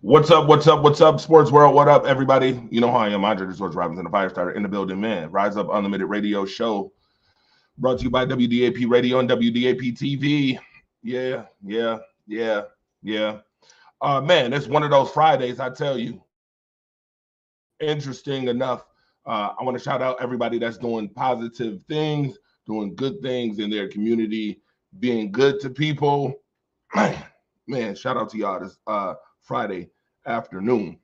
What's up? What's up? What's up, sports world? What up, everybody? You know how I am. Andre the Sports Robinson, the fire starter in the building, man. Rise Up Unlimited Radio Show, brought to you by WDAP Radio and WDAP TV. Yeah, yeah, yeah, yeah. Man, it's one of those Fridays. I tell you, interesting enough. I want to shout out everybody that's doing positive things, doing good things in their community, being good to people. Man, shout out to y'all this Friday afternoon.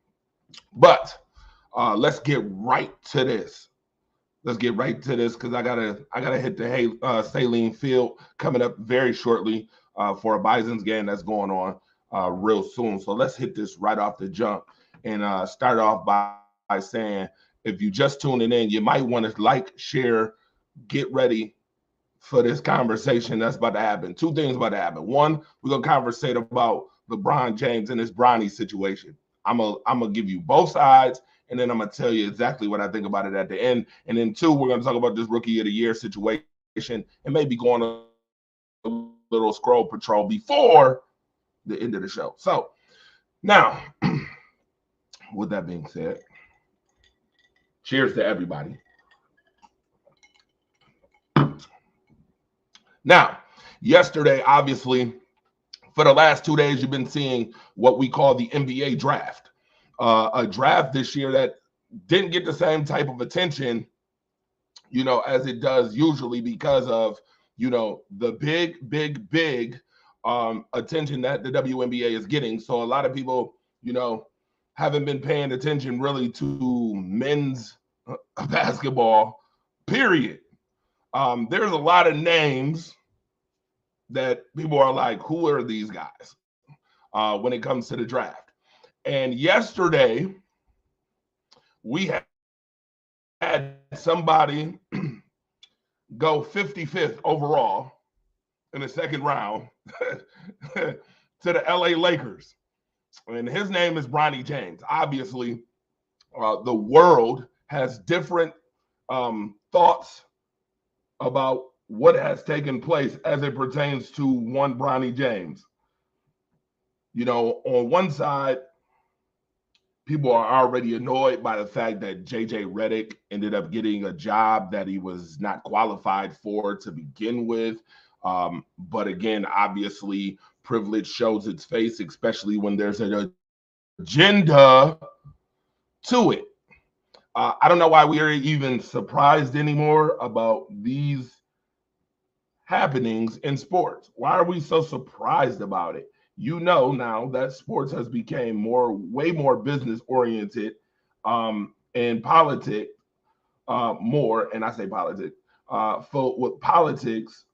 But let's get right to this. Let's get right to this because I gotta hit the Saline Field coming up very shortly for a Bison's game that's going on real soon. So let's hit this right off the jump and start off by saying if you just tuning in, you might want to like, share, get ready for this conversation that's about to happen. Two things about to happen. One, we're gonna conversate about LeBron James and his Bronny situation. I'm gonna give you both sides, and then I'm gonna tell you exactly what I think about it at the end. And then two, we're gonna talk about this rookie of the year situation and maybe go on a little scroll patrol before the end of the show. So now, with that being said, cheers to everybody. Now, yesterday, obviously, for the last 2 days, you've been seeing what we call the NBA draft. A draft this year that didn't get the same type of attention, as it does usually because of, the big attention that the WNBA is getting. So a lot of people, haven't been paying attention really to men's basketball, period. There's a lot of names that people are like, who are these guys when it comes to the draft? And yesterday, we had somebody go 55th overall in the second round to the LA Lakers. And his name is Bronny James. Obviously, the world has different thoughts about what has taken place as it pertains to one Bronny James. On one side, people are already annoyed by the fact that JJ Redick ended up getting a job that he was not qualified for to begin with. But again, obviously, privilege shows its face, especially when there's an agenda to it. I don't know why we are even surprised anymore about these happenings in sports. Why are we so surprised about it? Now that sports has become way more business oriented, and politics more, and I say politics, with politics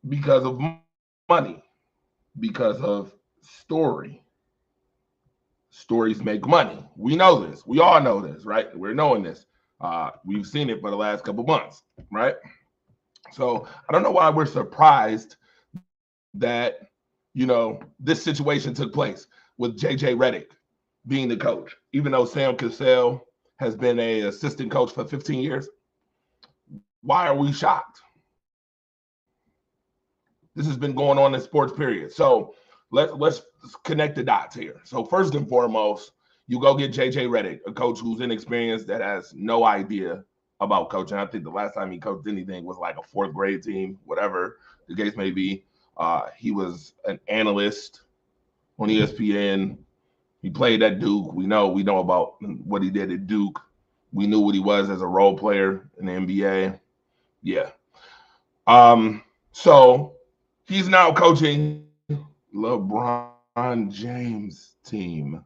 because of money, because of story. Stories make money. We know this. We all know this, right? We're knowing this. We've seen it for the last couple months, right? So I don't know why we're surprised that this situation took place with JJ Redick being the coach, even though Sam Cassell has been a assistant coach for 15 years. Why are we shocked? This has been going on in sports, period. So let's connect the dots here. So first and foremost, you go get JJ Redick, a coach who's inexperienced that has no idea about coaching. I think the last time he coached anything was like a fourth grade team, whatever the case may be. He was an analyst on ESPN. He played at Duke. We know about what he did at Duke. We knew what he was as a role player in the NBA. Yeah. So he's now coaching LeBron James team.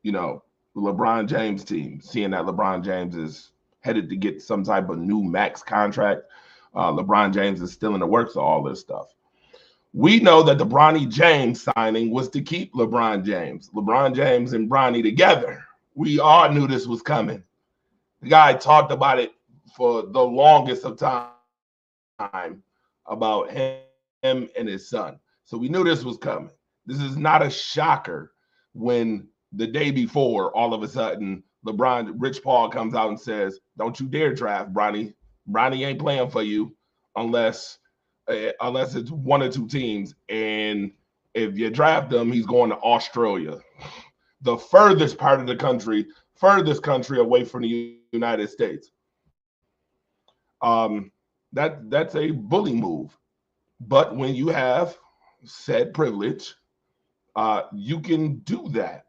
LeBron James team, seeing that LeBron James is headed to get some type of new max contract. LeBron James is still in the works of all this stuff. We know that the Bronny James signing was to keep LeBron James. LeBron James and Bronny together. We all knew this was coming. The guy talked about it for the longest of time about him and his son. So we knew this was coming. This is not a shocker when the day before, all of a sudden, Rich Paul comes out and says, don't you dare draft Bronny. Bronny ain't playing for you unless it's one or two teams, and If you draft him, he's going to Australia, the furthest part of the country, furthest country away from the United States. That's a bully move. But when you have said privilege, you can do that.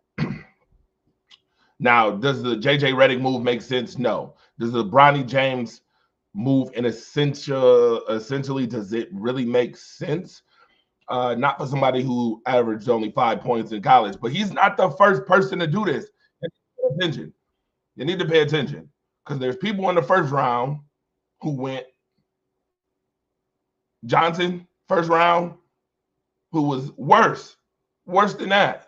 Now, does the JJ Redick move make sense? No. Does the Bronny James move essentially, does it really make sense? Not for somebody who averaged only 5 points in college, but he's not the first person to do this. Attention. You need to pay attention because there's people in the first round who went Johnson, first round, who was worse than that.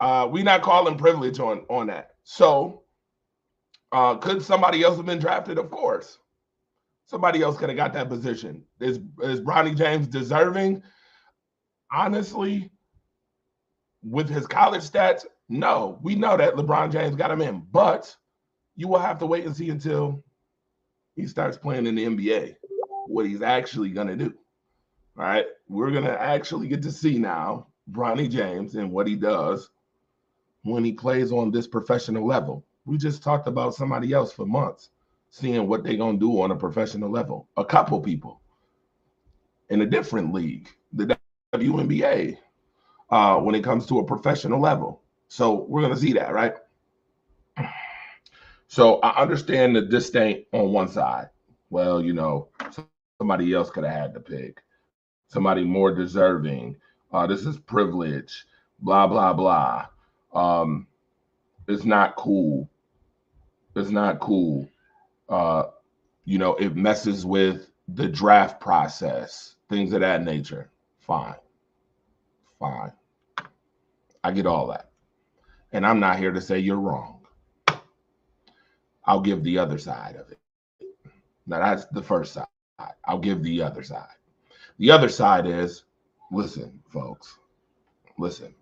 We're not calling privilege on that. So could somebody else have been drafted? Of course. Somebody else could have got that position. Is Bronny James deserving? Honestly, with his college stats, no. We know that LeBron James got him in, but you will have to wait and see until he starts playing in the NBA what he's actually going to do. All right? We're going to actually get to see now Bronny James and what he does when he plays on this professional level. We just talked about somebody else for months, seeing what they're going to do on a professional level. A couple people in a different league, the WNBA, when it comes to a professional level. So we're going to see that, right? So I understand the disdain on one side. Well, you know, somebody else could have had the pick. Somebody more deserving. This is privilege, blah, blah, blah. It's not cool. It's not cool. You know, it messes with the draft process, things of that nature. Fine. I get all that. And I'm not here to say you're wrong. I'll give the other side of it. Now, that's the first side. I'll give the other side. The other side is, listen, folks, listen.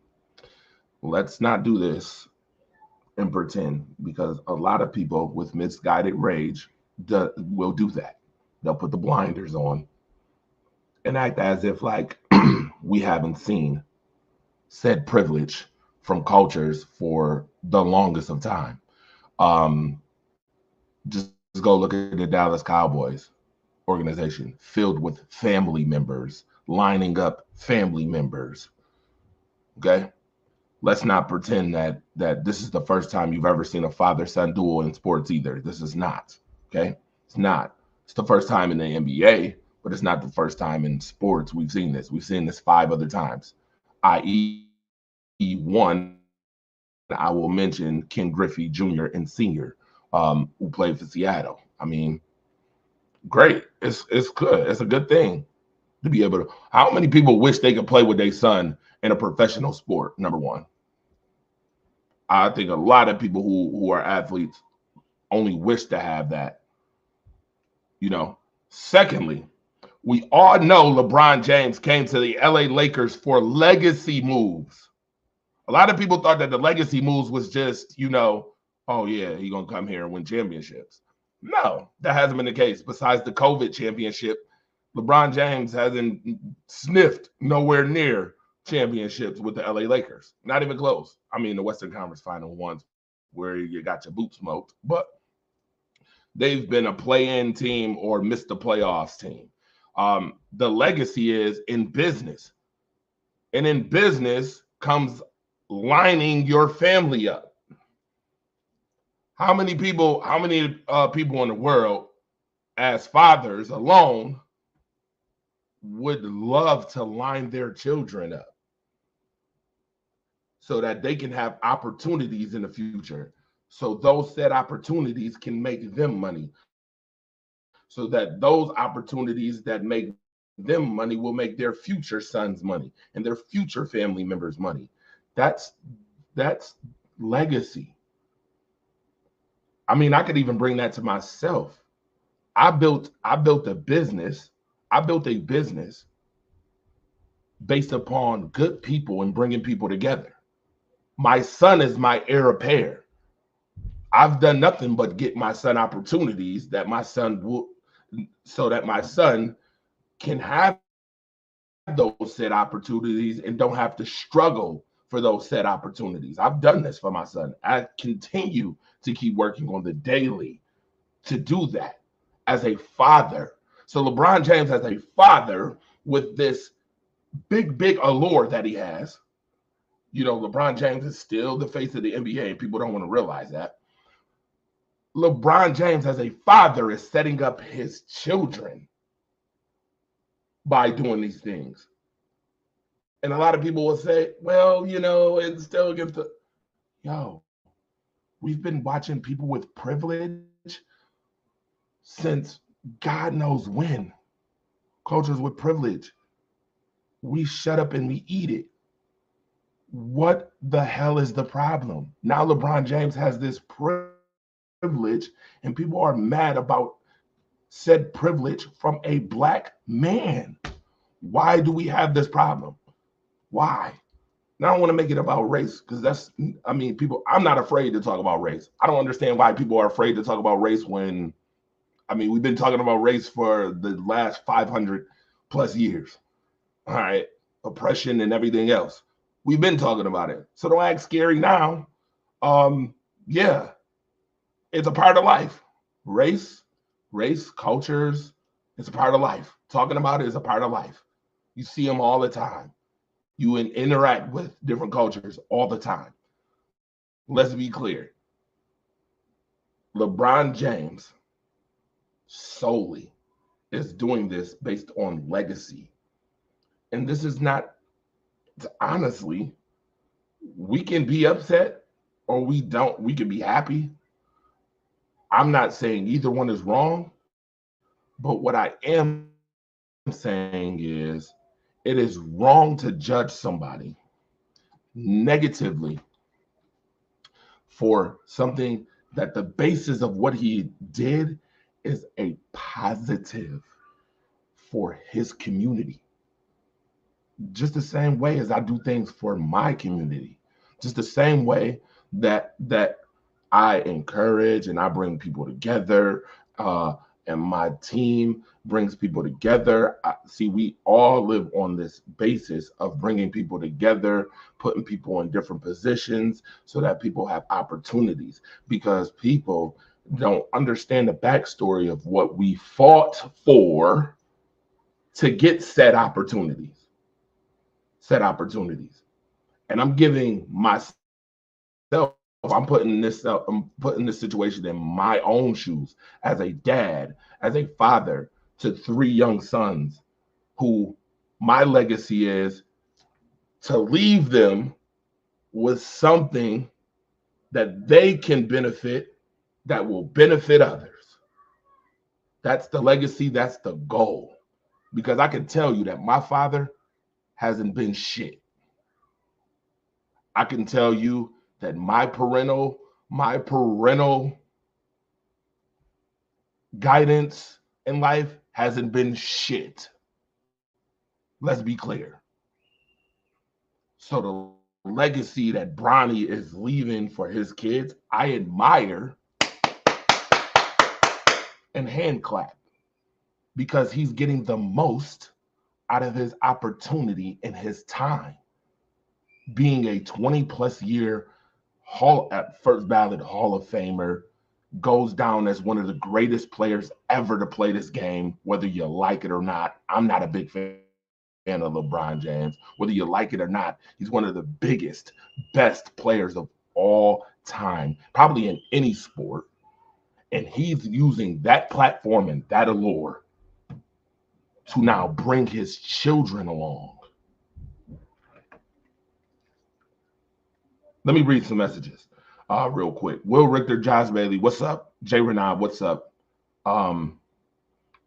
Let's not do this and pretend, because a lot of people with misguided rage will do that. They'll put the blinders on and act as if like we haven't seen said privilege from cultures for the longest of time. Just go look at the Dallas Cowboys organization filled with family members, lining up family members. Okay? Let's not pretend that this is the first time you've ever seen a father-son duel in sports either. This is not. Okay? It's not. It's the first time in the NBA, but it's not the first time in sports we've seen this. We've seen this 5 other times, i.e. one, I will mention Ken Griffey Jr. and Sr., who played for Seattle. I mean, great. It's good. It's a good thing to be able to. How many people wish they could play with their son in a professional sport? Number one. I think a lot of people who are athletes only wish to have that. You know. Secondly, we all know LeBron James came to the LA Lakers for legacy moves. A lot of people thought that the legacy moves was just, you know, oh yeah, he's gonna come here and win championships. No, that hasn't been the case. Besides the COVID championship, LeBron James hasn't sniffed nowhere near championships with the LA Lakers. Not even close. I mean, the Western Conference Final ones where you got your boot smoked, but they've been a play-in team or missed the playoffs team. The legacy is in business. And in business comes lining your family up. How many people in the world as fathers alone would love to line their children up so that they can have opportunities in the future, so those said opportunities can make them money, so that those opportunities that make them money will make their future sons money and their future family members money. That's legacy. I mean, I could even bring that to myself. I built a business. I built a business based upon good people and bringing people together. My son is my heir apparent. I've done nothing but get my son opportunities that my son will, so that my son can have those said opportunities and don't have to struggle for those said opportunities. I've done this for my son. I continue to keep working on the daily to do that as a father. So LeBron James, as a father, with this big allure that he has, you know, LeBron James is still the face of the NBA, and people don't want to realize that. LeBron James, as a father, is setting up his children by doing these things. And a lot of people will say, well, you know, it's still against the. Yo, we've been watching people with privilege since God knows when. Cultures with privilege. We shut up and we eat it. What the hell is the problem? Now LeBron James has this privilege, and people are mad about said privilege from a black man. Why do we have this problem? Why? Now I don't want to make it about race, because that's, I mean, people, I'm not afraid to talk about race. I don't understand why people are afraid to talk about race when, I mean, we've been talking about race for the last 500 plus years. All right. Oppression and everything else. We've been talking about it. So don't act scary now. Yeah, it's a part of life. Race, cultures, it's a part of life. Talking about it is a part of life. You see them all the time. You interact with different cultures all the time. Let's be clear. LeBron James solely is doing this based on legacy. And this is not, honestly, we can be upset or we can be happy. I'm not saying either one is wrong, but what I am saying is it is wrong to judge somebody negatively for something that the basis of what he did is a positive for his community. Just the same way as I do things for my community, just the same way that I encourage and I bring people together, and my team brings people together. See, we all live on this basis of bringing people together, putting people in different positions so that people have opportunities, because people don't understand the backstory of what we fought for to get said opportunities. And I'm giving myself, I'm putting this situation in my own shoes as a dad, as a father to 3 young sons, who my legacy is to leave them with something that they can benefit, that will benefit others. That's the legacy, that's the goal. Because I can tell you that my father hasn't been shit. I can tell you that my parental guidance in life hasn't been shit. Let's be clear. So the legacy that Bronny is leaving for his kids, I admire and hand clap, because he's getting the most out of his opportunity in his time. Being a 20+ year first ballot Hall of Famer, goes down as one of the greatest players ever to play this game, whether you like it or not. I'm not a big fan of LeBron James. Whether you like it or not, he's one of the biggest, best players of all time, probably in any sport. And he's using that platform and that allure to now bring his children along. Let me read some messages real quick. Will Richter, Josh Bailey, what's up? Jay Renard, what's up?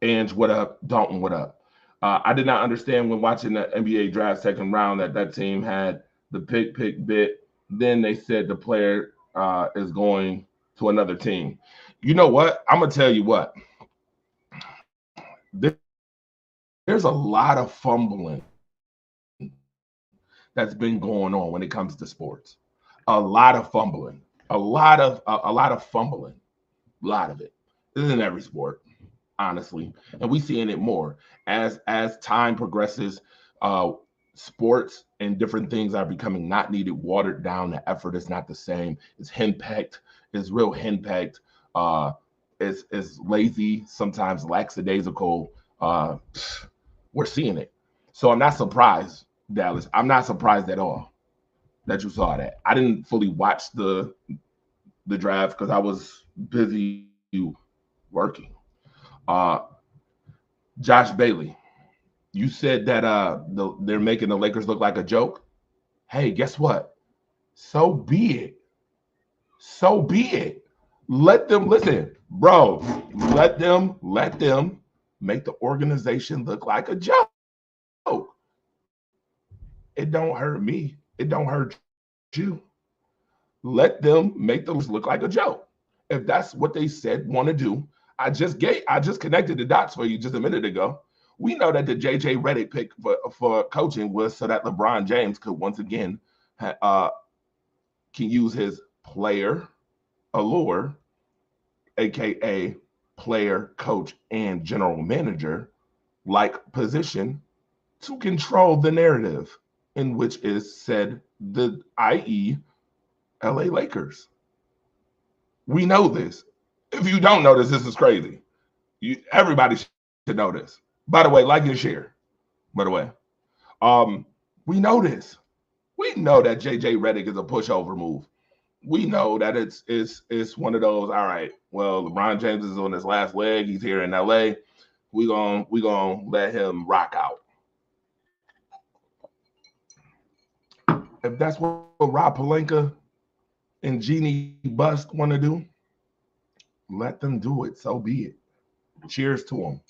Ange, what up? Dalton, what up? I did not understand when watching the NBA draft second round that team had the pick bit. Then they said the player is going to another team. You know what? I'm going to tell you what. There's a lot of fumbling that's been going on when it comes to sports. A lot of fumbling. A lot of fumbling. A lot of it. This is in every sport, honestly. And we're seeing it more as time progresses. Sports and different things are becoming not needed, watered down. The effort is not the same. It's henpecked. It's real henpecked. It's lazy, sometimes lackadaisical. We're seeing it. So I'm not surprised, Dallas. I'm not surprised at all that you saw that. I didn't fully watch the draft because I was busy working. Uh, Josh Bailey, you said that they're making the Lakers look like a joke. Hey, guess what? So be it. So be it. Let them listen, bro. Let them make the organization look like a joke. It don't hurt me. It don't hurt you. Let them make them look like a joke. If that's what they said want to do, I just connected the dots for you just a minute ago. We know that the JJ Redick pick for coaching was so that LeBron James could once again can use his player allure, aka player, coach, and general manager like position to control the narrative in which is said the i.e. LA Lakers. We know this. If you don't know this is crazy. Everybody should know this. By the way, like and share. By the way, we know this. We know that JJ Redick is a pushover move. We know that it's one of those. All right, well, LeBron James is on his last leg. He's here in LA. We gonna let him rock out. If that's what Rob Pelinka and Jeannie Bust want to do, let them do it. So be it. Cheers to them.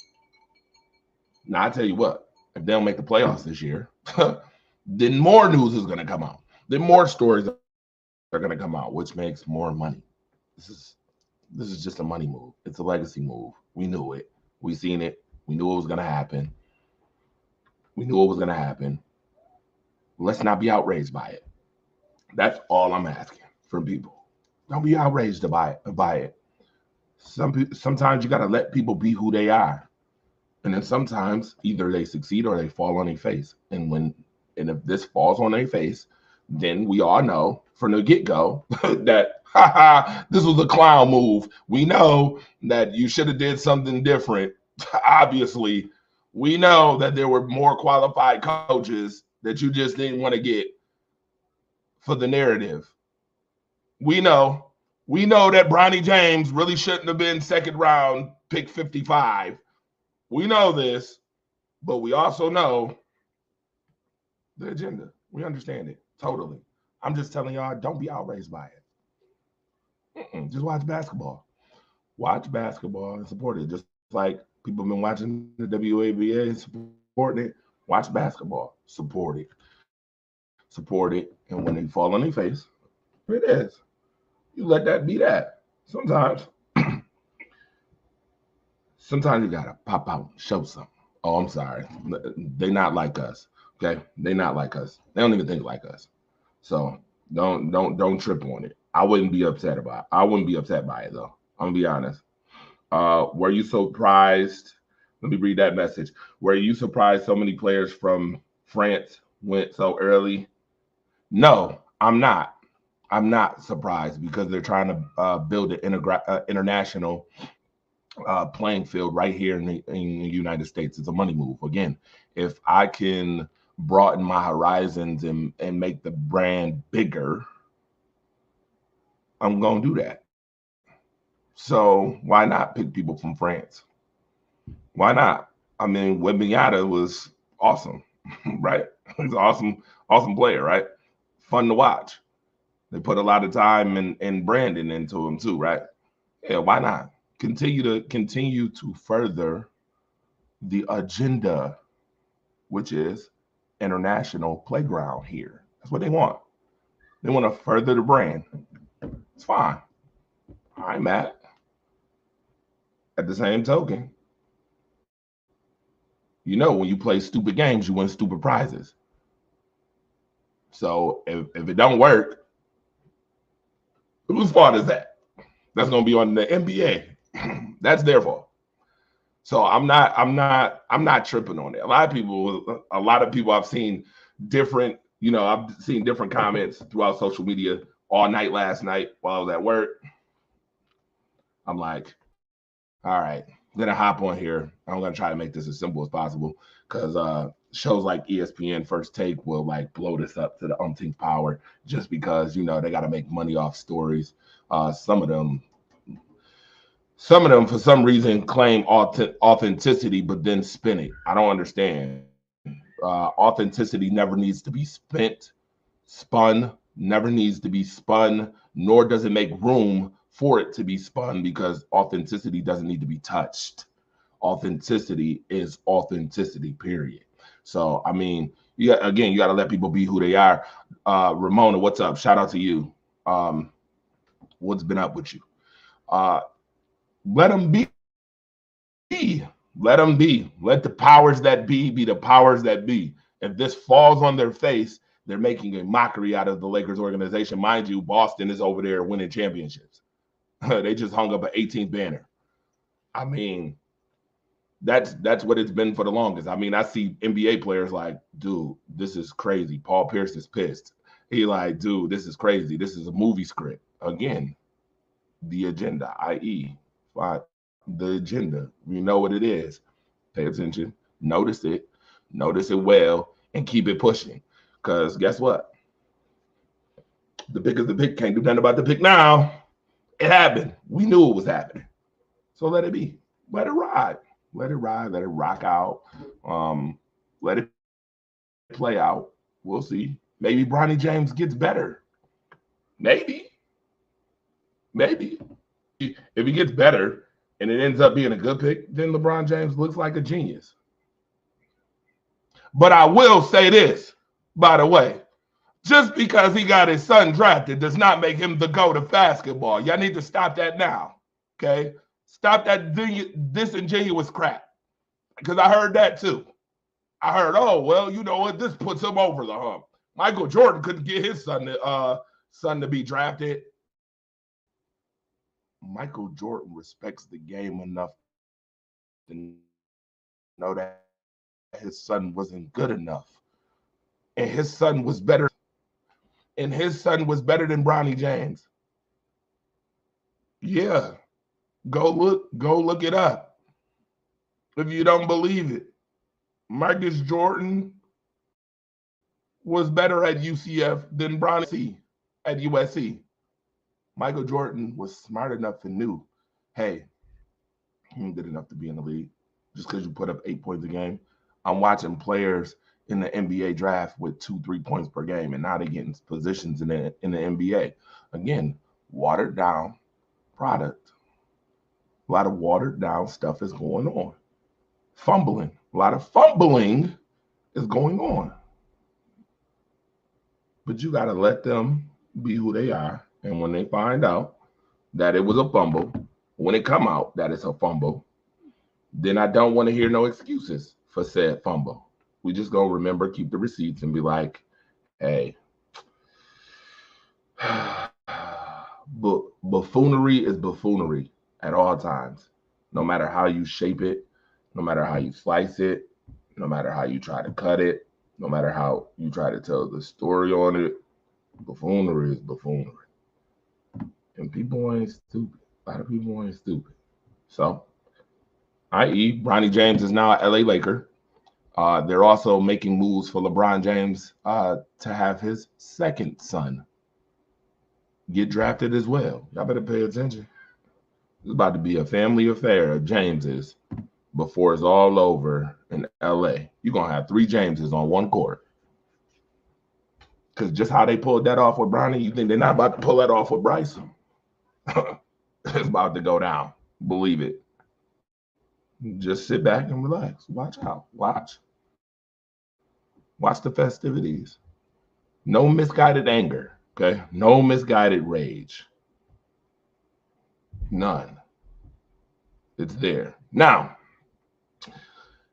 Now, I tell you what, if they don't make the playoffs this year, then more news is going to come out. Then more stories are going to come out, which makes more money. This is just a money move. It's a legacy move. We knew it. We seen it. We knew it was going to happen. Let's not be outraged by it. That's all I'm asking from people. Don't be outraged by it. Sometimes you got to let people be who they are. And then sometimes either they succeed or they fall on their face. And if this falls on their face, then we all know from the get-go that this was a clown move. We know that you should have did something different. Obviously, we know that there were more qualified coaches that you just didn't want to get for the narrative. We know that Bronny James really shouldn't have been second round, pick 55. We know this, but we also know the agenda. We understand it totally. I'm just telling y'all, don't be outraged by it. Just watch basketball. Watch basketball and support it. Just like people have been watching the WABA and supporting it. Watch basketball. Support it. Support it. And when they fall on their face, here it is. You let that be that. Sometimes you gotta pop out and show something. Oh, I'm sorry. They're not like us. Okay? They're not like us. They don't even think like us. So don't trip on it. I wouldn't be upset about it. I wouldn't be upset by it though. I'm gonna be honest. Were you surprised? Let me read that message. Were you surprised so many players from France went so early? No, I'm not. I'm not surprised because they're trying to build an international playing field right here in the United States. It's a money move. Again, if I can broaden my horizons and make the brand bigger, I'm going to do that. So why not pick people from France? Why not? I mean, Wembanyama was awesome, right? He's an awesome player, right? Fun to watch. They put a lot of time and branding into him too, right? Yeah, why not? Continue to further the agenda, which is international playground here. That's what they want. They want to further the brand. It's fine. I'm mad. At the same token, you know, when you play stupid games, you win stupid prizes. So if it don't work, whose fault is that? That's going to be on the NBA. That's their fault. So I'm not tripping on it. A lot of people I've seen different, I've seen different comments throughout social media all night last night while I was at work. I'm like, all right, I'm gonna hop on here. I'm gonna try to make this as simple as possible because shows like ESPN First Take will like blow this up to the umpteenth power just because they got to make money off stories. Some of them for some reason claim authenticity, but then spin it. I don't understand. Authenticity never needs to be spun, never needs to be spun, nor does it make room for it to be spun because authenticity doesn't need to be touched. Authenticity is authenticity, period. So, I mean, you got to let people be who they are. Ramona, what's up? Shout out to you. What's been up with you? Let them be. Let them be. Let the powers that be the powers that be. If this falls on their face, they're making a mockery out of the Lakers organization. Mind you, Boston is over there winning championships. They just hung up an 18th banner. I mean, that's what it's been for the longest. I mean, I see NBA players like, dude, this is crazy. Paul Pierce is pissed. He like, dude, this is crazy. This is a movie script. Again, the agenda, i.e., the agenda. We know what it is. Pay attention. Notice it well, and keep it pushing. Because guess what? The pick is the pick. Can't do nothing about the pick now. It happened. We knew it was happening. So let it be. Let it ride. Let it ride. Let it rock out. Let it play out. We'll see. Maybe Bronny James gets better. Maybe. If he gets better and it ends up being a good pick, then LeBron James looks like a genius. But I will say this, by the way, just because he got his son drafted does not make him the GOAT of basketball. Y'all need to stop that now, okay? Stop that disingenuous crap, because I heard that too. I heard, oh, well, you know what? This puts him over the hump. Michael Jordan couldn't get his son to be drafted. Michael Jordan respects the game enough to know that his son wasn't good enough. And his son was better. And his son was better than Bronny James. Yeah. Go look it up. If you don't believe it. Marcus Jordan was better at UCF than Bronny at USC. Michael Jordan was smart enough and knew, hey, he ain't good enough to be in the league just because you put up 8 points a game. I'm watching players in the NBA draft with 2-3 points per game, and now they're getting positions in the NBA. Again, watered down product. A lot of watered down stuff is going on. Fumbling. A lot of fumbling is going on. But you got to let them be who they are. And when they find out that it was a fumble, when it come out that it's a fumble, then I don't want to hear no excuses for said fumble. We just go remember, keep the receipts, and be like, hey, buffoonery is buffoonery at all times. No matter how you shape it, no matter how you slice it, no matter how you try to cut it, no matter how you try to tell the story on it, buffoonery is buffoonery. And people ain't stupid. A lot of people ain't stupid. So, i.e., Bronny James is now an LA Laker. They're also making moves for LeBron James to have his second son get drafted as well. Y'all better pay attention. It's about to be a family affair of Jameses before it's all over in LA. You're going to have 3 Jameses on one court. Because just how they pulled that off with Bronny, you think they're not about to pull that off with Bryson? It's about to go down. Believe it. Just sit back and relax. Watch out. Watch the festivities. No misguided anger. Okay? No misguided rage. None. It's there. Now,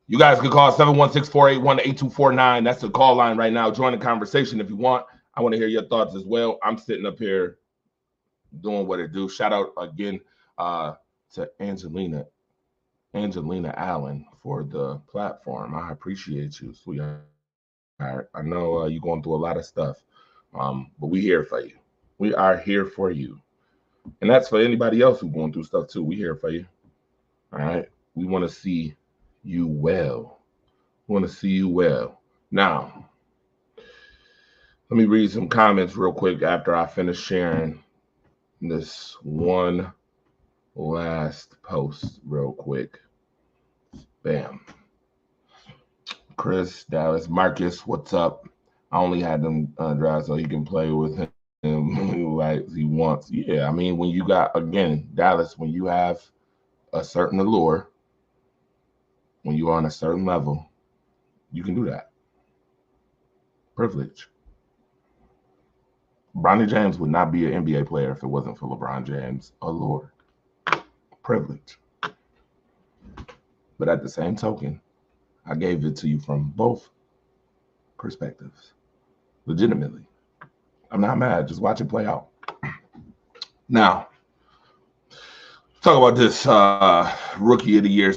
you guys can call 716-481-8249. That's the call line right now. Join the conversation if you want. I want to hear your thoughts as well. I'm sitting up here doing what it do. Shout out again to Angelina Angelina Allen for the platform. I appreciate you, sweetheart. I know you're going through a lot of stuff, but we here for you. We are here for you. And that's for anybody else who's going through stuff too. We here for you. All right. We want to see you well. We want to see you well. Now, let me read some comments real quick after I finish sharing this one last post real quick. Bam. Chris, Dallas, Marcus, what's up? I only had them drive so he can play with him like he wants. Yeah, I mean, when you got, again, Dallas, when you have a certain allure, when you're on a certain level, you can do that. Privilege. Bronny James would not be an NBA player if it wasn't for LeBron James' allure. Privilege. But at the same token, I gave it to you from both perspectives. Legitimately. I'm not mad. Just watch it play out. Now, talk about this Rookie of the Year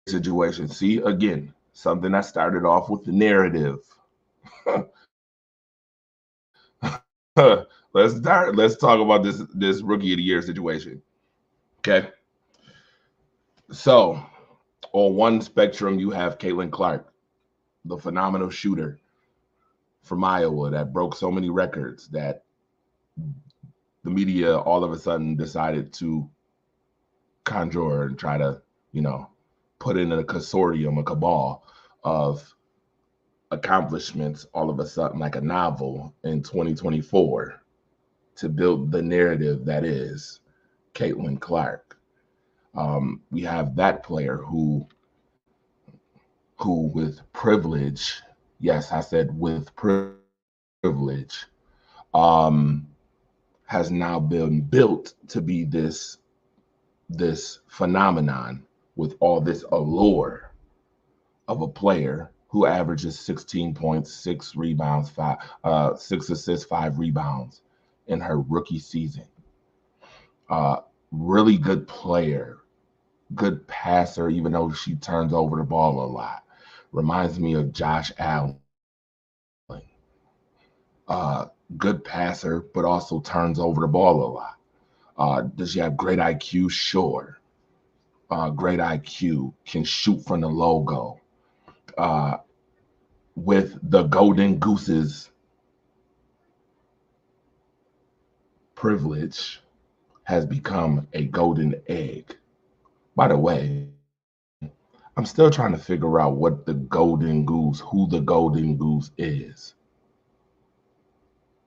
situation. See, again, something that started off with the narrative. Let's talk about this Rookie of the Year situation. Okay. So, on one spectrum, you have Caitlin Clark, the phenomenal shooter from Iowa that broke so many records that the media all of a sudden decided to conjure and try to, put in a consortium, a cabal of accomplishments all of a sudden, like a novel in 2024, to build the narrative that is Caitlin Clark. We have that player who with privilege, yes, I said with privilege, has now been built to be this phenomenon with all this allure of a player who averages 16 points, 6 rebounds, 6 assists, 5 rebounds in her rookie season. Really good player, good passer, even though she turns over the ball a lot. Reminds me of Josh Allen. Good passer, but also turns over the ball a lot. Does she have great IQ? Sure. Great IQ, can shoot from the logo. With the Golden Gooses privilege has become a golden egg. By the way, I'm still trying to figure out what the Golden Goose, who the Golden Goose is.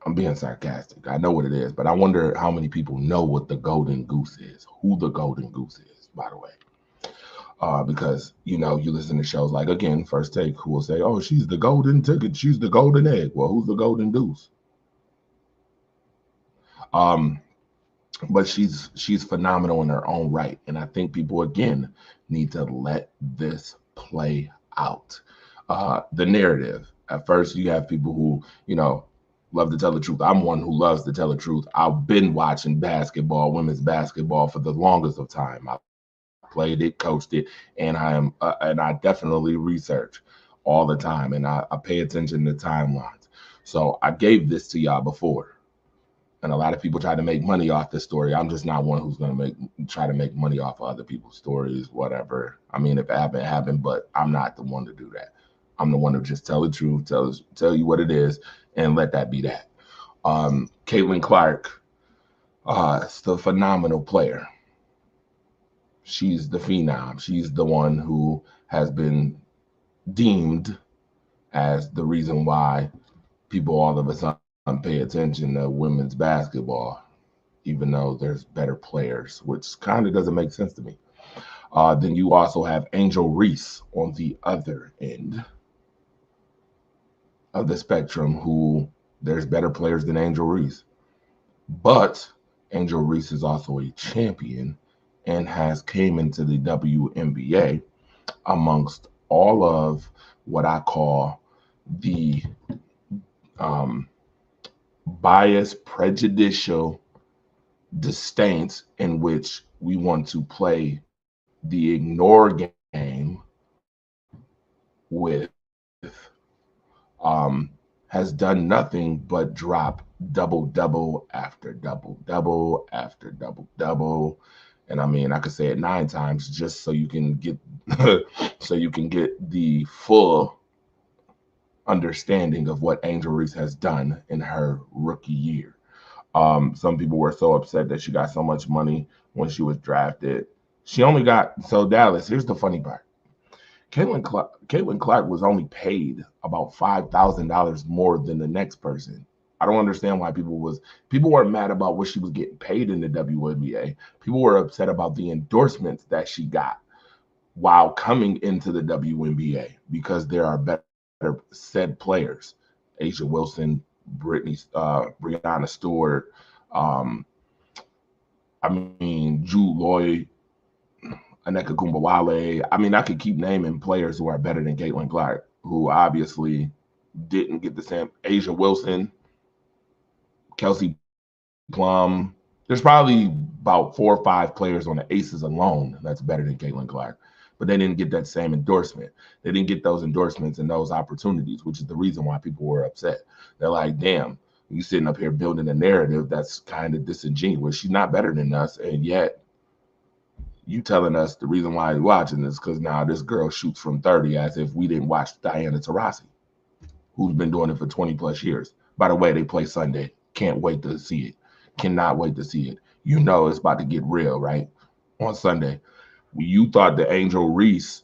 I'm being sarcastic. I know what it is, but I wonder how many people know what the Golden Goose is, who the Golden Goose is, by the way. Because, you listen to shows like, again, First Take, who will say, oh, she's the golden ticket, she's the golden egg. Well, who's the Golden Goose? But she's phenomenal in her own right. And I think people, again, need to let this play out. The narrative. At first, you have people who, love to tell the truth. I'm one who loves to tell the truth. I've been watching basketball, women's basketball, for the longest of time. I played it, coached it, and I definitely research all the time, and I pay attention to timelines. So I gave this to y'all before. And a lot of people try to make money off this story. I'm just not one who's going to try to make money off of other people's stories, whatever. I mean, if it happened, it happened, but I'm not the one to do that. I'm the one to just tell the truth, tell you what it is, and let that be that. Caitlin Clark is the phenomenal player. She's the phenom. She's the one who has been deemed as the reason why people all of a sudden pay attention to women's basketball, even though there's better players, which kind of doesn't make sense to me. Then you also have Angel Reese on the other end of the spectrum, who there's better players than Angel Reese. But Angel Reese is also a champion and has came into the WNBA amongst all of what I call the biased, prejudicial disdains in which we want to play the ignore with has done nothing but drop double after double. And I mean, I could say it 9 times just so you can get so you can get the full understanding of what Angel Reese has done in her rookie year. Some people were so upset that she got so much money when she was drafted. She only got, so Dallas, here's the funny part. Caitlin Clark was only paid about $5,000 more than the next person. I don't understand why people weren't mad about what she was getting paid in the WNBA. People were upset about the endorsements that she got while coming into the WNBA because there are better said players. A'ja Wilson, Breanna Stewart, I mean, Jude Lloyd, Aneka Kumbawale. I mean, I could keep naming players who are better than Caitlin Clark, who obviously didn't get the same. A'ja Wilson, Kelsey Plum. There's probably about 4 or 5 players on the Aces alone that's better than Caitlin Clark, but they didn't get that same endorsement. They didn't get those endorsements and those opportunities, which is the reason why people were upset. They're like, damn, you sitting up here building a narrative that's kind of disingenuous. She's not better than us, and yet you telling us the reason why you're watching this because now this girl shoots from 30 as if we didn't watch Diana Taurasi, who's been doing it for 20 plus years. By the way, they play Sunday. Can't wait to see it. Cannot wait to see it. You know it's about to get real, right? On Sunday. You thought the Angel Reese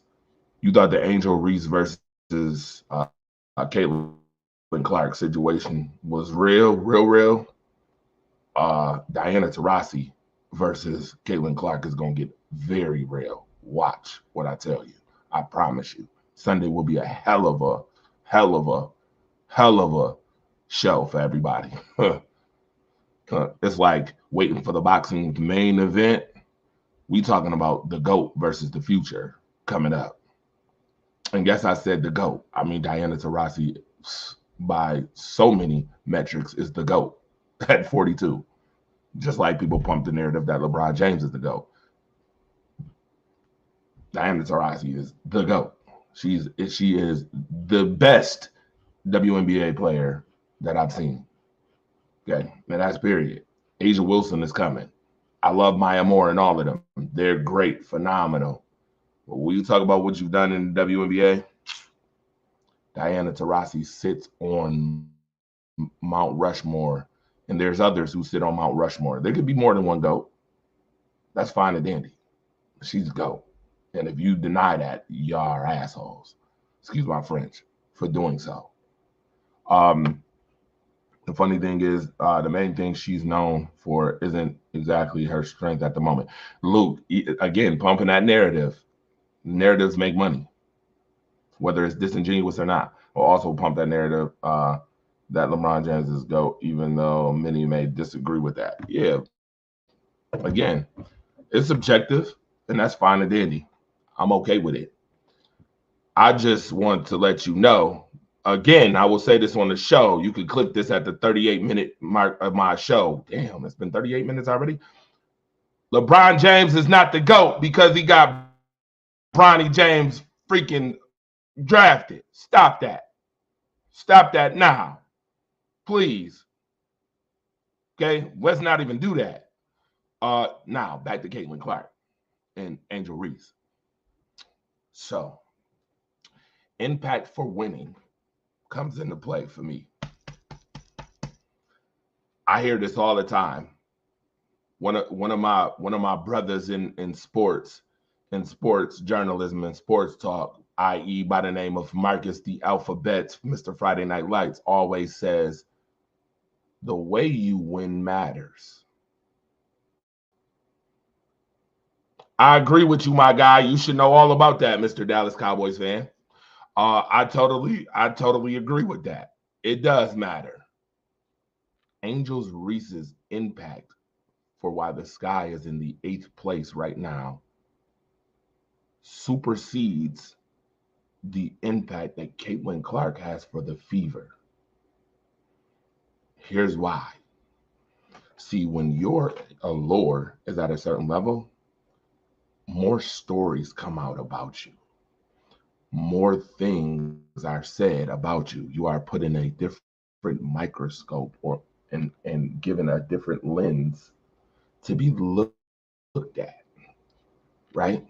versus Caitlin Clark situation was real. Diana Taurasi versus Caitlin Clark is going to get very real. Watch what I tell you. I promise you. Sunday will be a hell of a show for everybody. It's like waiting for the boxing main event. We talking about the GOAT versus the future coming up. And guess I said the GOAT. I mean, Diana Taurasi, by so many metrics, is the GOAT at 42. Just like people pump the narrative that LeBron James is the GOAT. Diana Taurasi is the GOAT. She is the best WNBA player that I've seen. Okay, and that's period. A'ja Wilson is coming. I love Maya Moore and all of them. They're great, phenomenal. But when you talk about what you've done in the WNBA, Diana Taurasi sits on Mount Rushmore, and there's others who sit on Mount Rushmore. There could be more than one GOAT. That's fine and dandy. She's a GOAT. And if you deny that, y'all are assholes. Excuse my French for doing so. The funny thing is, the main thing she's known for isn't exactly her strength at the moment. Luke, again, pumping that narrative. Narratives make money, whether it's disingenuous or not. Will also pump that narrative that LeBron James is GOAT, even though many may disagree with that. Yeah, again, it's subjective, and that's fine and dandy. I'm okay with it. I just want to let you know. Again, I will say this on the show. You can click this at the 38-minute mark of my show. Damn, it's been 38 minutes already. LeBron James is not the GOAT because he got Bronny James freaking drafted. Stop that. Stop that now. Please. Okay, let's not even do that. Now, back to Caitlin Clark and Angel Reese. So, impact for winning comes into play for me. I hear this all the time. One of my brothers in sports journalism and sports talk, i.e., by the name of Marcus the Alphabet, Mr. Friday Night Lights, always says, the way you win matters. I agree with you, my guy. You should know all about that, Mr. Dallas Cowboys fan. I totally agree with that. It does matter. Angel Reese's impact for why the Sky is in the 8th place right now supersedes the impact that Caitlin Clark has for the Fever. Here's why. See, when your allure is at a certain level, more stories come out about you. more things are said about you. You are put in a different microscope and given a different lens to be looked at, right?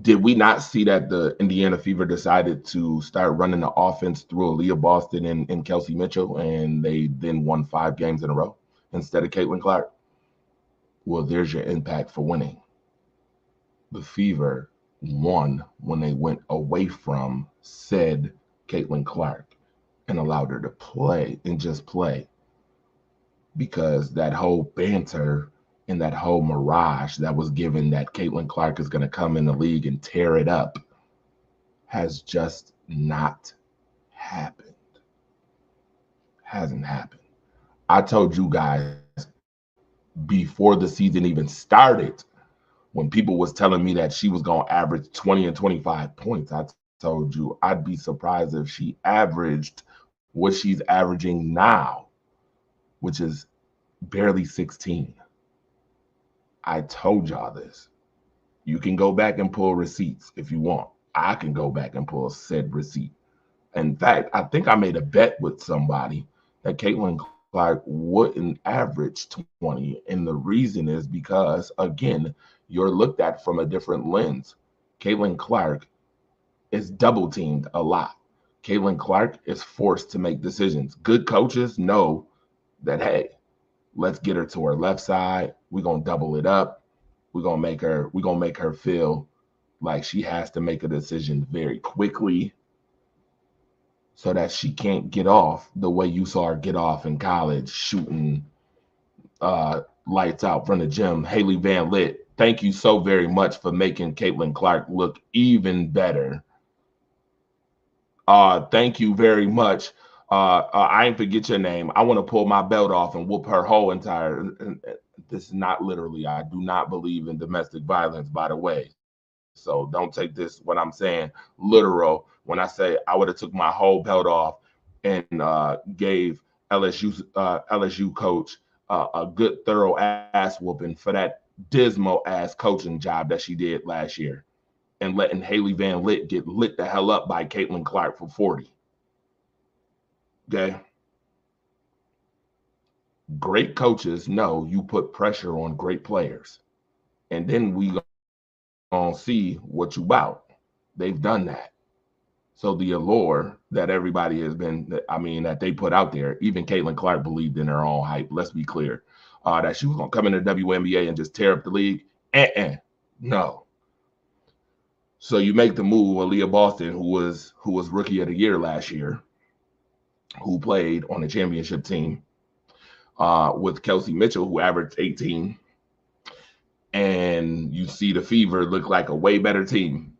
Did we not see that the Indiana Fever decided to start running the offense through Aaliyah Boston and Kelsey Mitchell, and they then won 5 games in a row instead of Caitlin Clark? Well, there's your impact for winning. The Fever won when they went away from said Caitlin Clark and allowed her to play and just play, because that whole banter and that whole mirage that was given that Caitlin Clark is going to come in the league and tear it up has just not happened. Hasn't happened. I told you guys before the season even started, when people was telling me that she was going to average 20 and 25 points, I told you I'd be surprised if she averaged what she's averaging now, which is barely 16. I told y'all this. You can go back and pull receipts if you want. I can go back and pull said receipt. In fact, I think I made a bet with somebody that Caitlin Clark wouldn't average 20. And the reason is because, again, you're looked at from a different lens. Caitlin Clark is double teamed a lot. Caitlin Clark is forced to make decisions. Good coaches know that, hey, let's get her to her left side. We're going to double it up. We're going to make her feel like she has to make a decision very quickly so that she can't get off the way you saw her get off in college, shooting lights out from the gym. Haley Van Lith, thank you so very much for making Caitlin Clark look even better. Thank you very much. I ain't forget your name. I want to pull my belt off and whoop her whole entire. This is not literally. I do not believe in domestic violence, by the way. So don't take this, what I'm saying, literal. When I say I would have took my whole belt off and gave LSU coach a good thorough ass whooping for that dismal ass coaching job that she did last year, and letting Haley Van Lith get lit the hell up by Caitlin Clark for 40. Okay. Great coaches know you put pressure on great players, and then we gonna see what you about. They've done that. So the allure that everybody has been, that they put out there, even Caitlin Clark believed in her own hype. Let's be clear, that she was gonna come into the WNBA and just tear up the league. No. So you make the move, Aaliyah Boston, who was rookie of the year last year, who played on the championship team, with Kelsey Mitchell, who averaged 18. And you see the Fever look like a way better team.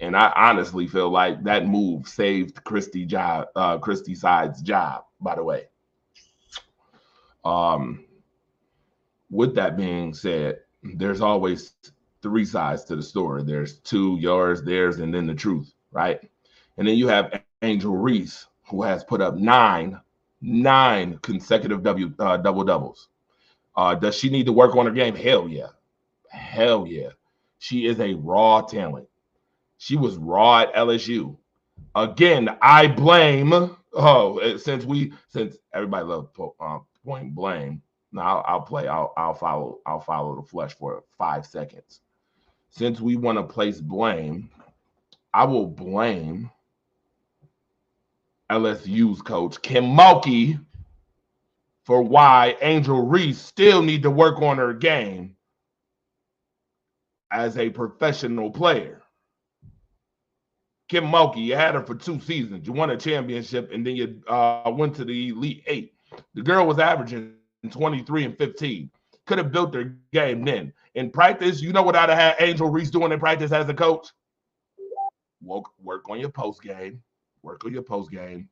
And I honestly feel like that move saved Christy Sides' job, by the way. With that being said, there's always 3 sides to the story. There's 2, yours, theirs, and then the truth, right? And then you have Angel Reese, who has put up 9 consecutive double doubles. Does she need to work on her game? Hell yeah. Hell yeah. She is a raw talent. She was raw at LSU. Again, I blame. Since everybody loves point blame. Now I'll follow the flesh for 5 seconds. Since we want to place blame, I will blame LSU's coach Kim Mulkey for why Angel Reese still need to work on her game as a professional player. Kim Mulkey, you had her for 2 seasons. You won a championship, and then you went to the Elite 8. The girl was averaging 23 and 15. Could have built her game then. In practice, you know what I'd have had Angel Reese doing in practice as a coach? Work on your post game. Work on your post game.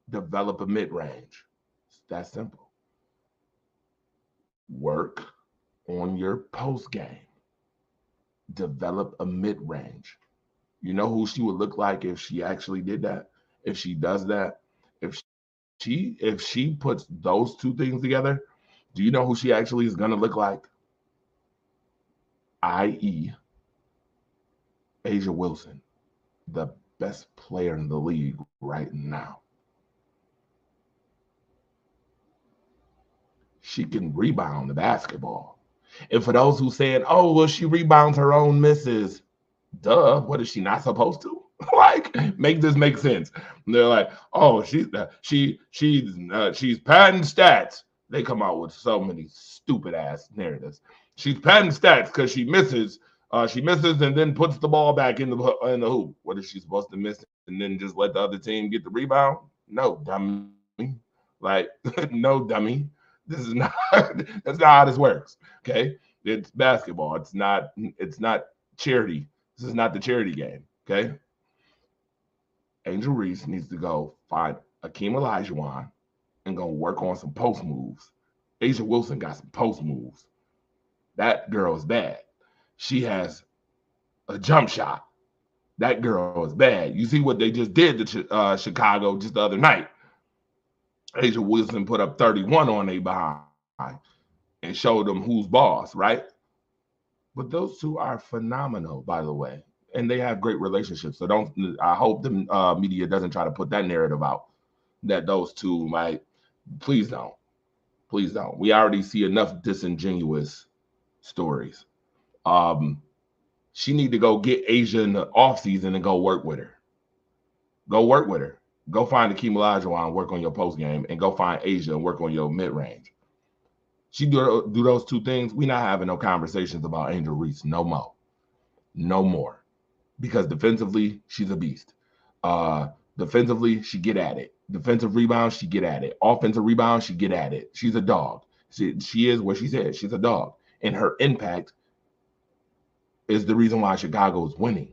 Develop a mid-range. It's that simple. Work on your post game. Develop a mid-range. You know who she would look like if she actually did that? If she does that? If she puts those 2 things together, do you know who she actually is going to look like? I.e. A'ja Wilson. the best player in the league right now. She can rebound the basketball. And for those who said, oh, well, she rebounds her own misses. Duh, what is she not supposed to? Like, make this make sense. And they're like, oh, she's padding stats. They come out with so many stupid ass narratives. She's padding stats because she misses and then puts the ball back in the hoop. What is she supposed to miss and then just let the other team get the rebound? No, dummy. Like, no, dummy. This is not that's not how this works. Okay. It's basketball. It's not charity. This is not the charity game. Okay. Angel Reese needs to go find Akeem Olajuwon and go work on some post moves. A'ja Wilson got some post moves. That girl is bad. She has a jump shot. That girl is bad. You see what they just did to Chicago just the other night. A'ja Wilson put up 31 on a behind and showed them who's boss, right? But those two are phenomenal, by the way, and they have great relationships. So I hope the media doesn't try to put that narrative out that those two might. Please don't. Please don't. We already see enough disingenuous stories. She need to go get A'ja in the offseason and go work with her. Go work with her. Go find Akeem Olajuwon and work on your post game, and go find A'ja and work on your mid range. She do those two things. We not having no conversations about Angel Reese no more, because defensively she's a beast. Defensively she get at it. Defensive rebound she get at it. Offensive rebound she get at it. She's a dog. She is what she said. She's a dog, and her impact is the reason why Chicago is winning.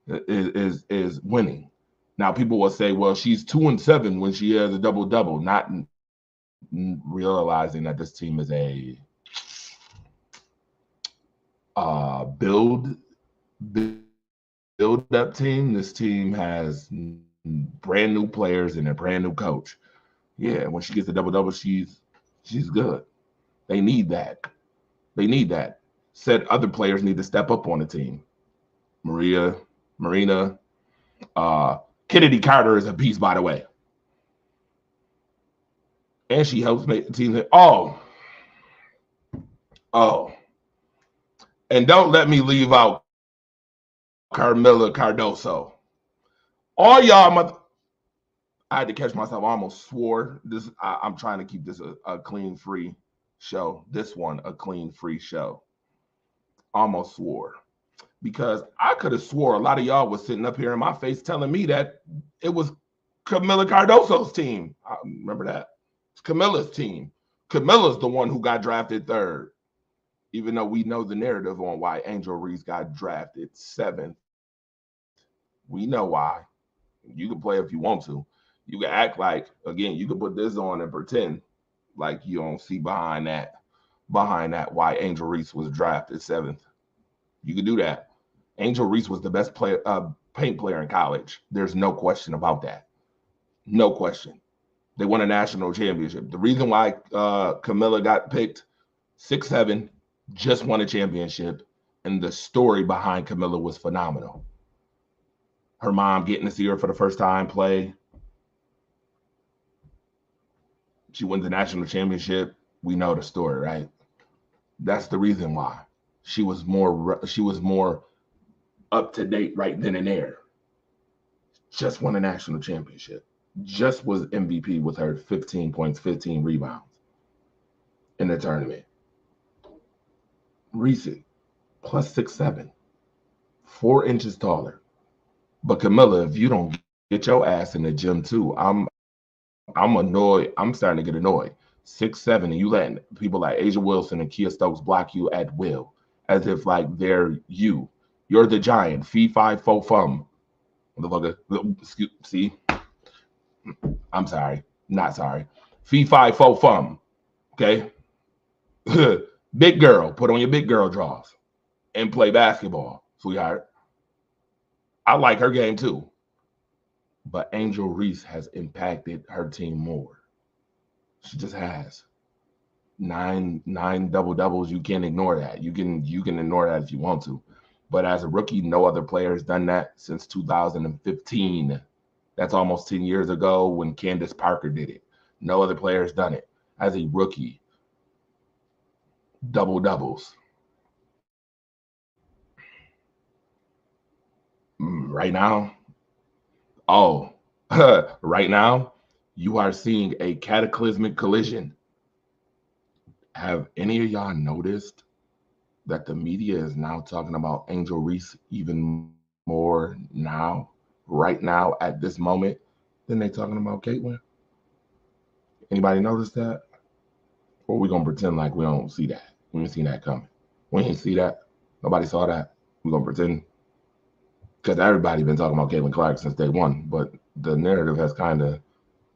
Is winning. Now people will say, well, she's 2-7 when she has a double-double, not realizing that this team is a build up team. This team has brand new players and a brand new coach. Yeah, when she gets the double-double, she's good. They need that. Said other players need to step up on the team. Marina, Kennedy Carter is a beast, by the way. And she helps make the team. Oh. And don't let me leave out Carmela Cardoso. All y'all I had to catch myself. I almost swore. I'm trying to keep this a clean, free show. This one, a clean, free show. Almost swore. Because I could have swore a lot of y'all was sitting up here in my face telling me that it was Camila Cardoso's team. I remember that. It's Camilla's team. Camilla's the one who got drafted 3rd. Even though we know the narrative on why Angel Reese got drafted 7th. We know why. You can play if you want to. You can act like, again, you can put this on and pretend like you don't see behind that why Angel Reese was drafted 7th. You can do that. Angel Reese was the best paint player in college. There's no question about that. No question. They won a national championship. The reason why Camilla got picked 6'7", just won a championship, and the story behind Camilla was phenomenal. Her mom getting to see her for the first time play. She wins the national championship. We know the story, right? That's the reason why. She was more up to date right then and there. Just won a national championship. Just was MVP with her 15 points, 15 rebounds in the tournament. Reese, plus 6'7", 4 inches taller. But Camilla, if you don't get your ass in the gym too, I'm annoyed. I'm starting to get annoyed. 6'7", and you letting people like A'ja Wilson and Kia Stokes block you at will, as if like they're you. You're the giant. Fee, fi, fo, fum. Motherfucker. See? I'm sorry. Not sorry. Fee, fi, fo, fum. Okay? Big girl. Put on your big girl drawers and play basketball, sweetheart. I like her game too. But Angel Reese has impacted her team more. She just has. 9 double doubles. You can't ignore that. You can ignore that if you want to. But as a rookie, no other player has done that since 2015. That's almost 10 years ago when Candace Parker did it. No other player has done it. As a rookie, double doubles. Right now, oh, right now, you are seeing a cataclysmic collision. Have any of y'all noticed that the media is now talking about Angel Reese even more now, right now, at this moment, than they talking about Caitlin? Anybody notice that? Or we gonna pretend like we don't see that? We ain't seen that coming. We ain't see that. Nobody saw that. We gonna pretend because everybody been talking about Caitlin Clark since day one, but the narrative has kind of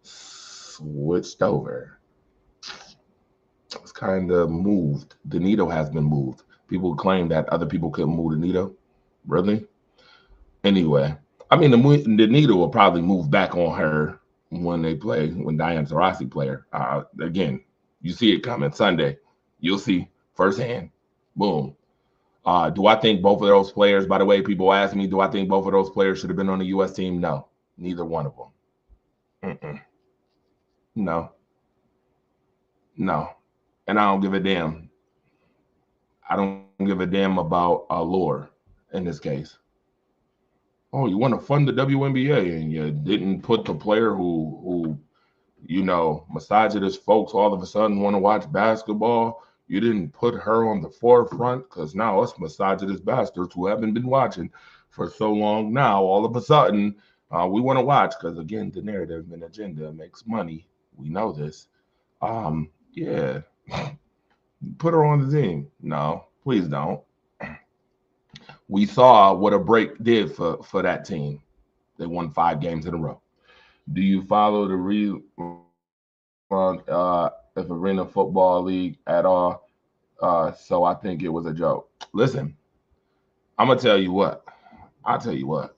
switched over. It's kind of moved. The needle has been moved. People claim that other people couldn't move the needle. Really? Anyway, I mean, the needle will probably move back on her when they play, when Diana Taurasi play her. Again, you see it coming Sunday. You'll see firsthand. Boom. Do I think both of those players, by the way, people ask me, do I think both of those players should have been on the U.S. team? No, neither one of them. No. And I don't give a damn. I don't give a damn about lore in this case. Oh, you want to fund the WNBA and you didn't put the player who misogynist folks all of a sudden want to watch basketball. You didn't put her on the forefront because now us misogynist bastards who haven't been watching for so long now, all of a sudden, we want to watch because, again, the narrative and agenda makes money. We know this. Yeah. Put her on the team. No, please don't. We saw what a break did for that team. They won 5 games in a row. Do you follow the Arena Football League at all? So I think it was a joke. Listen, I'm gonna tell you what. I'll tell you what.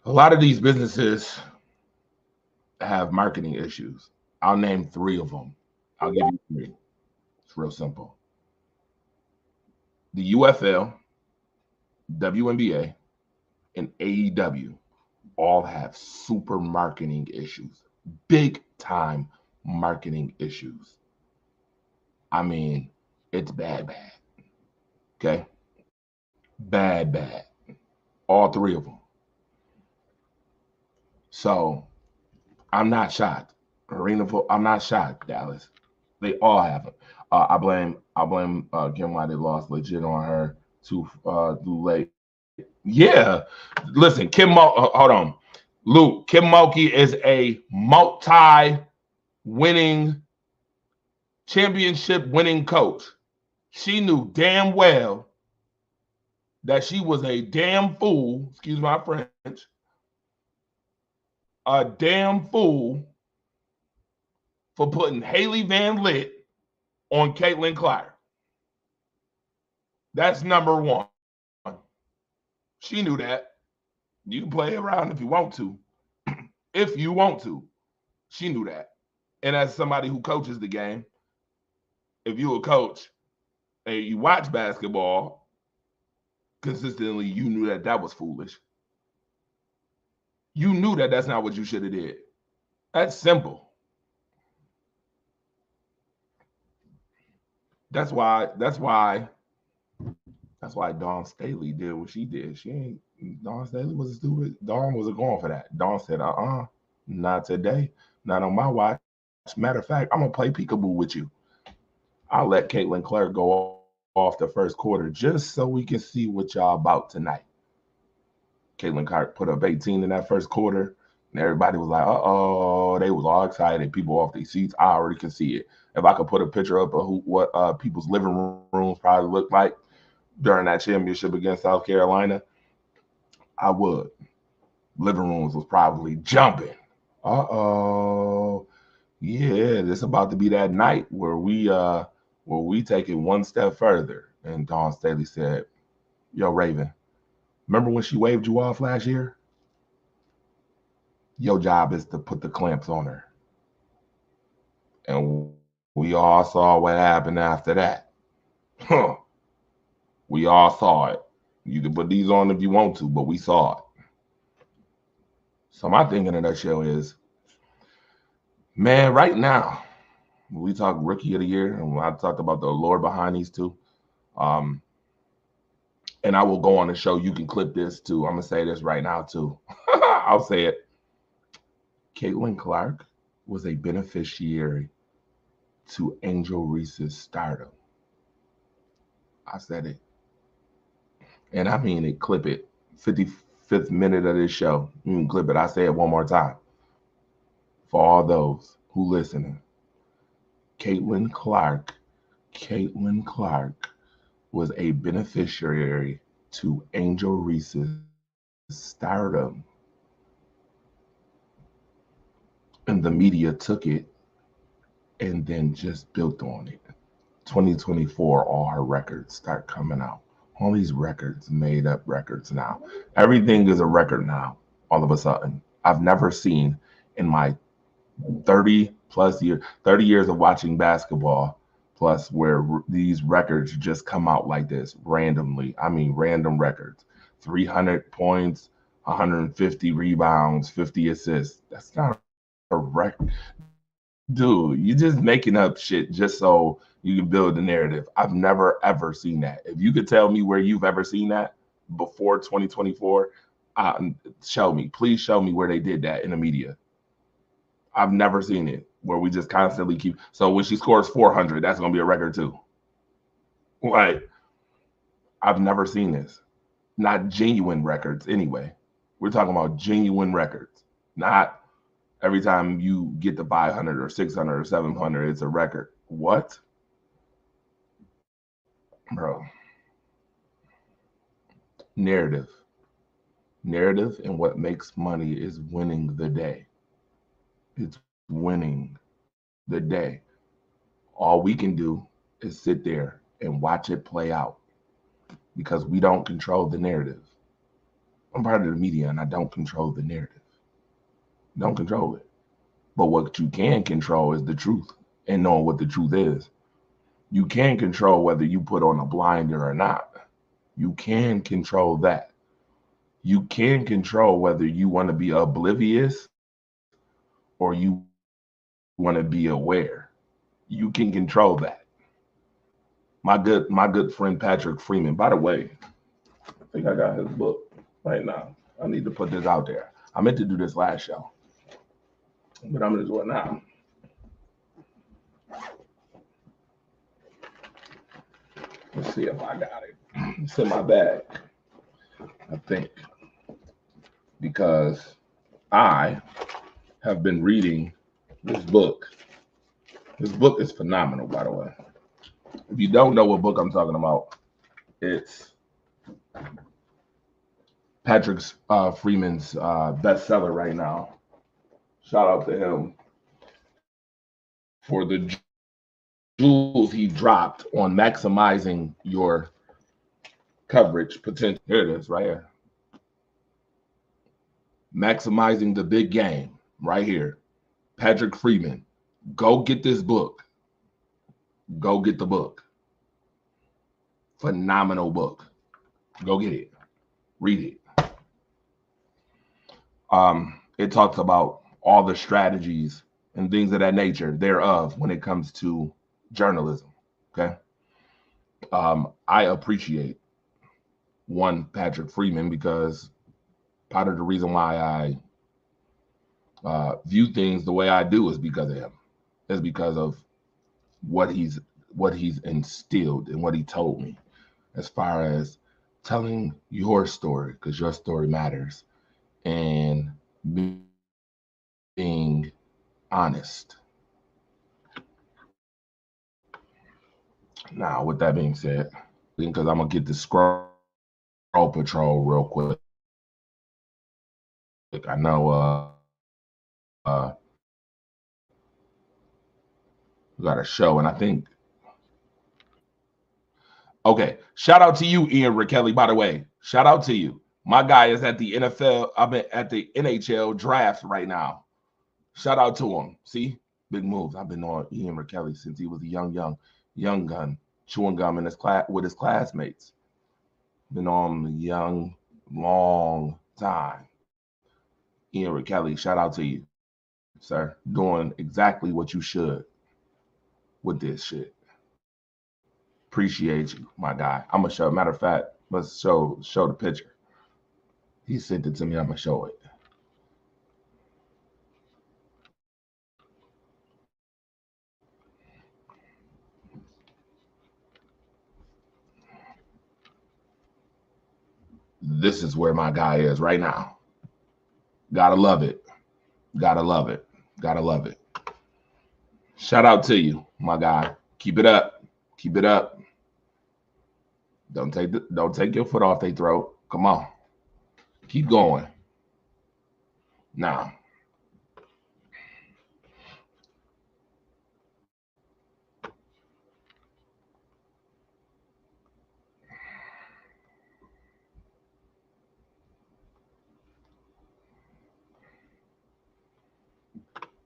A lot of these businesses have marketing issues. I'll name 3 of them. I'll give you 3. It's real simple. The UFL, WNBA, and AEW all have super marketing issues. Big time marketing issues. I mean, it's bad. Okay? Bad. All 3 of them. So I'm not shocked. I'm not shocked, Dallas. They all have them. I blame Kim why they lost legit on her too late. Yeah. Listen, hold on. Luke, Kim Mulkey is a multi-winning, championship-winning coach. She knew damn well that she was a damn fool, excuse my French, a damn fool for putting Haley Van Lith on Caitlin Clark. That's number 1. She knew that. You can play around if you want to. If you want to. She knew that. And as somebody who coaches the game, if you're a coach and you watch basketball consistently, you knew that was foolish. You knew that that's not what you should have did. That's simple. That's why Dawn Staley did what she did. Dawn Staley was stupid. Dawn wasn't going for that. Dawn said, not today. Not on my watch. Matter of fact, I'm going to play peekaboo with you. I'll let Caitlin Clark go off the first quarter just so we can see what y'all about tonight. Caitlin Clark put up 18 in that first quarter, and everybody was like, uh-oh. They was all excited. People off their seats. I already can see it. If I could put a picture up of what people's living rooms probably looked like during that championship against South Carolina, I would. Living rooms was probably jumping. Uh-oh. Yeah, this about to be that night where we take it one step further. And Dawn Staley said, yo, Raven, remember when she waved you off last year? Your job is to put the clamps on her. And we all saw what happened after that. We all saw it. You can put these on if you want to, but we saw it. So my thing in a nutshell is, man, right now, when we talk rookie of the year, and when I talked about the allure behind these two, and I will go on the show. You can clip this too. I'm gonna say this right now too. I'll say it. Caitlin Clark was a beneficiary to Angel Reese's stardom. I said it. And I mean it. Clip it. 55th minute of this show. You can clip it. I say it one more time. For all those who listening. Caitlin Clark was a beneficiary to Angel Reese's stardom. And the media took it and then just built on it. 2024, all her records start coming out. All these records, made up records now. Everything is a record now, all of a sudden. I've never seen in my 30 years of watching basketball, plus where these records just come out like this randomly. I mean, random records. 300 points, 150 rebounds, 50 assists. That's not a record. Dude, you're just making up shit just so you can build a narrative. I've never, ever seen that. If you could tell me where you've ever seen that before 2024, show me. Please show me where they did that in the media. I've never seen it where we just constantly keep. So when she scores 400, that's going to be a record too. Like, I've never seen this. Not genuine records anyway. We're talking about genuine records, not every time you get to 500 or 600 or 700, it's a record. What? Bro. Narrative. Narrative and what makes money is winning the day. It's winning the day. All we can do is sit there and watch it play out because we don't control the narrative. I'm part of the media and I don't control the narrative. Don't control it. But what you can control is the truth and knowing what the truth is. You can control whether you put on a blinder or not. You can control that. You can control whether you want to be oblivious or you want to be aware. You can control that. My good friend Patrick Freeman, by the way, I think I got his book right now. I need to put this out there. I meant to do this last show, but I'm going to do it now. Let's see if I got it. It's in my bag, I think, because I have been reading this book. This book is phenomenal, by the way. If you don't know what book I'm talking about, it's Patrick Freeman's bestseller right now. Shout out to him for the jewels he dropped on maximizing your coverage potential. Here it is, right here. Maximizing the big game, right here. Patrick Freeman. Go get this book. Go get the book. Phenomenal book. Go get it. Read it. It talks about all the strategies and things of that nature thereof when it comes to journalism. Okay. I appreciate Patrick Freeman because part of the reason why I view things the way I do is because of him. It's because of what he's instilled and what he told me as far as telling your story, because your story matters, and being honest. Now, with that being said, because I'm gonna get the scroll patrol real quick. I know we got a show, and I think okay. Shout out to you, Ian Rakelli. By the way, shout out to you. My guy is at the NFL. I'm at the NHL draft right now. Shout out to him. See, big moves. I've been on Ian Rakelli since he was a young gun, chewing gum in his class with his classmates. Been on the young, long time. Ian Kelly, shout out to you, sir. Doing exactly what you should with this shit. Appreciate you, my guy. I'm gonna show. Matter of fact, let's show the picture. He sent it to me. I'm gonna show it. This is where my guy is right now. Gotta love it. Gotta love it. Gotta love it. Shout out to you, my guy. Keep it up. Keep it up. Don't take your foot off their throat. Come on. Keep going. Now.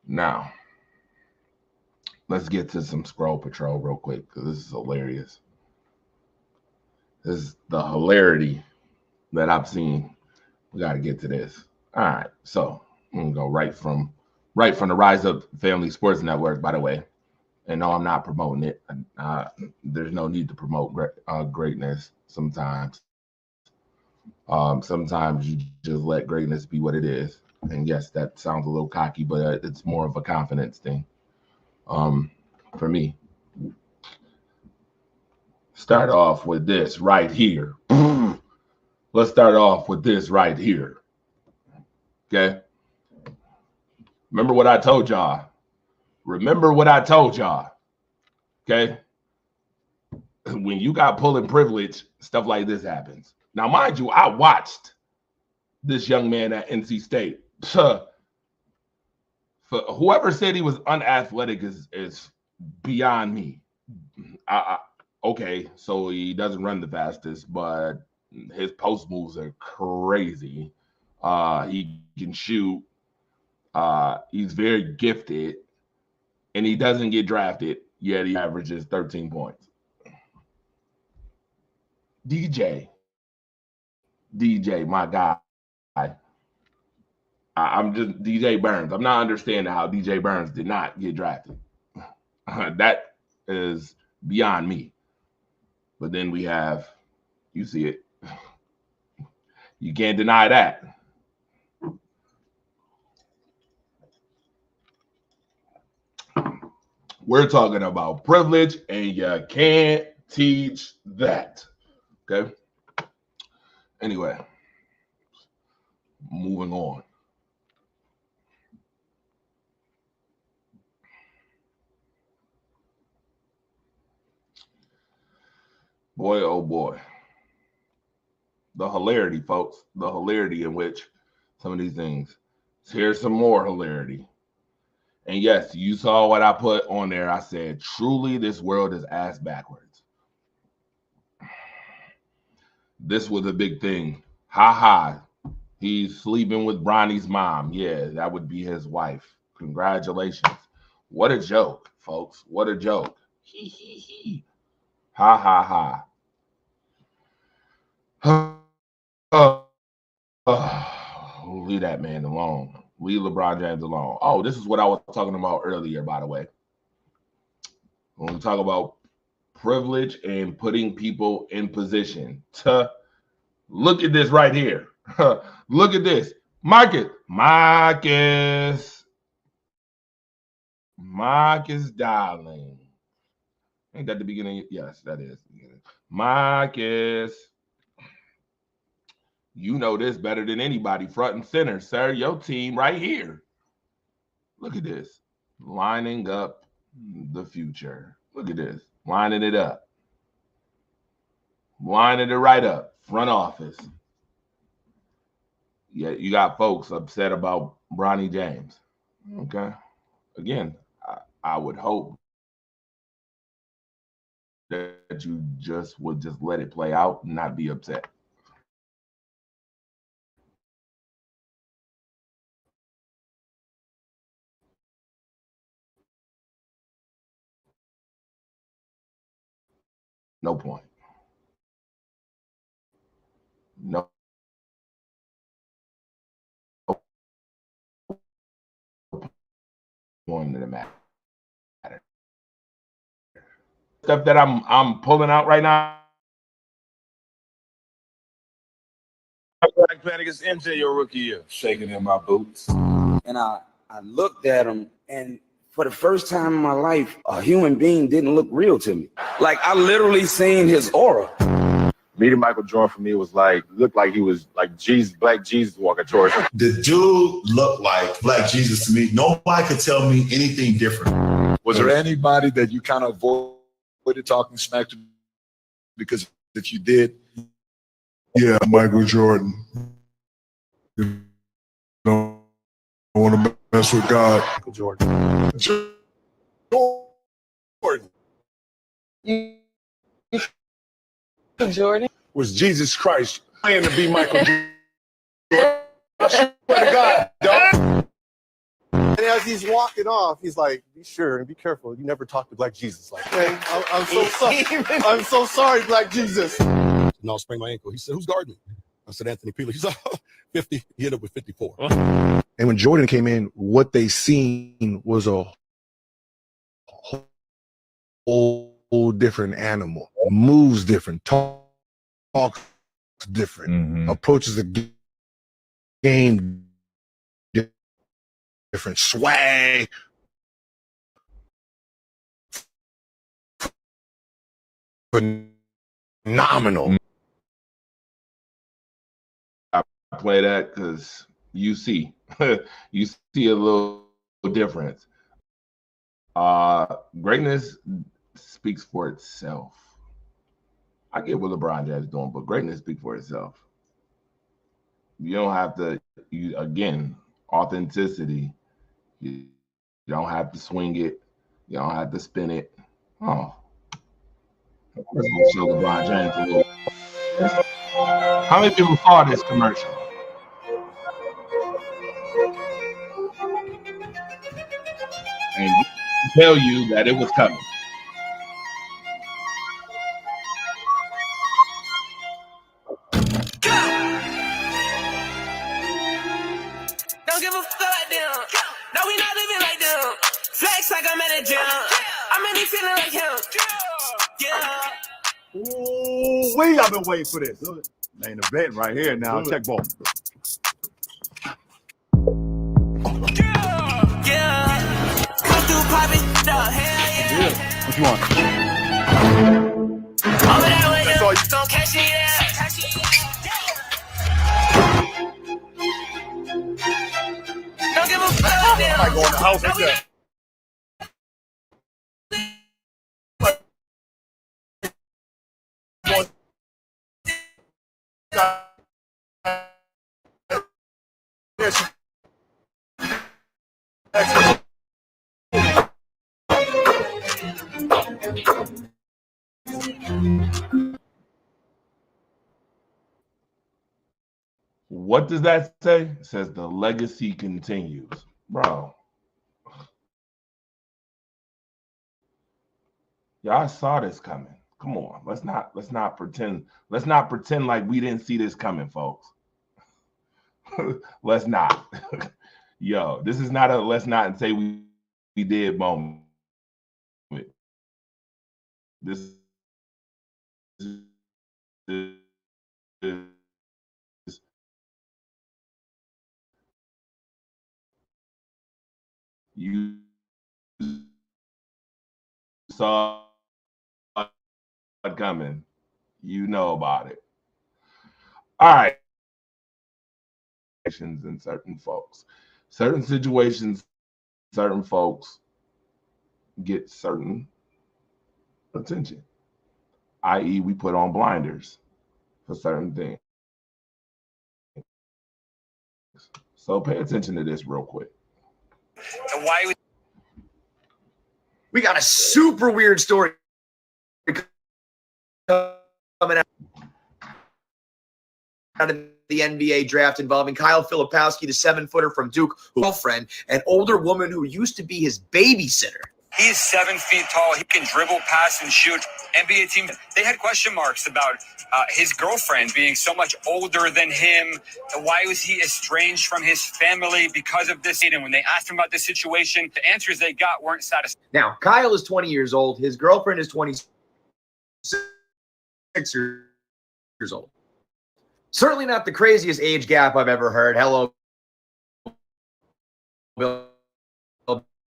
Now, let's get to some scroll patrol real quick because this is hilarious. This is the hilarity that I've seen. We got to get to this. All right, so I'm gonna go right from the Rise Up Family Sports Network. By the way, and no, I'm not promoting it. There's no need to promote greatness. Sometimes you just let greatness be what it is. And yes, that sounds a little cocky, but it's more of a confidence thing. For me, start off with this right here. Let's start off with this right here. Okay. Remember what I told y'all. Okay. When you got pulling privilege, stuff like this happens. Now, mind you, I watched this young man at NC State. For whoever said he was unathletic is beyond me. Okay, so he doesn't run the fastest, but his post moves are crazy. He can shoot. He's very gifted, and he doesn't get drafted, yet he averages 13 points. DJ, my guy. I'm just DJ Burns. I'm not understanding how DJ Burns did not get drafted. That is beyond me. But then we have, you see it. You can't deny that. We're talking about privilege, and you can't teach that. Okay. Anyway, moving on. Boy, oh boy. The hilarity, folks. The hilarity in which some of these things. Here's some more hilarity. And yes, you saw what I put on there. I said, truly, this world is ass backwards. This was a big thing. Ha ha. He's sleeping with Bronny's mom. Yeah, that would be his wife. Congratulations. What a joke, folks. What a joke. Ha ha ha. Leave that man alone. Leave LeBron James alone. Oh, this is what I was talking about earlier, by the way. When we talk about privilege and putting people in position to look at this right here. Look at this. Marcus Darling. Ain't that the beginning? Yes, that is the beginning. Marcus. You know this better than anybody, front and center, sir. Your team right here. Look at this. Lining up the future. Look at this. Lining it up. Lining it right up. Front office. Yeah, you got folks upset about Bronny James. Okay. Again, I would hope that you would just let it play out and not be upset. No point. none of them matter. Stuff that I'm pulling out right now. Like playing against MJ your rookie year, shaking in my boots. And I looked at him, and for the first time in my life, a human being didn't look real to me. Like I literally seen his aura. Meeting Michael Jordan for me was looked like he was like Jesus, Black Jesus walking towards him. The dude looked like Black Jesus to me. Nobody could tell me anything different. Was there anybody that you kind of avoided talking smack to because if you did? Yeah, Michael Jordan. You don't want to mess with God. Michael Jordan. Jordan Was Jesus Christ playing to be Michael Jordan? I swear to God, dog. And as he's walking off, he's like, "Be sure and be careful. You never talk to Black Jesus like that." I'm so sorry. I'm so sorry, Black Jesus. No, I sprained my ankle. He said, "Who's guarding me?" I said, "Anthony Peeler." He said, 50. He hit up with 54. And when Jordan came in, what they seen was a whole different animal. Moves different, talks different, approaches the game different, swag. Phenomenal. I play that because you see a little difference. Greatness speaks for itself. I get what LeBron James is doing, but greatness speaks for itself. You don't have to. Again, authenticity. You don't have to swing it. You don't have to spin it. Oh, of course, we'll show LeBron James a little. How many people saw this commercial? And he can tell you that it was coming. Don't give a fuck like them. No, we not living like them. Flex like I'm at a gym. I'm in feeling like him. Yeah. Ooh, wait, I've been waiting for this. Main event right here now. Check ball. Yeah. Come through popping. The hell yeah. What you want? Over that way, That's all you- don't catch me there. Don't give a fuck like them. I go in the house like that. What does that say? It says the legacy continues, bro. Y'all saw this coming. Come on, let's not pretend like we didn't see this coming, folks. Let's not. Yo, this is not a let's not and say we did moment. This is you saw it coming. You know about it. All right. And certain folks, certain situations, certain folks get certain attention, i.e., we put on blinders for certain things. So pay attention to this real quick. And why we got a super weird story coming out of the NBA draft involving Kyle Filipowski, the 7-footer from Duke, girlfriend, an older woman who used to be his babysitter. He's 7 feet tall. He can dribble, pass, and shoot. NBA team, they had question marks about his girlfriend being so much older than him. Why was he estranged from his family because of this? And when they asked him about this situation, the answers they got weren't satisfying. Now, Kyle is 20 years old. His girlfriend is 26 years old. Certainly not the craziest age gap I've ever heard. Hello, Bill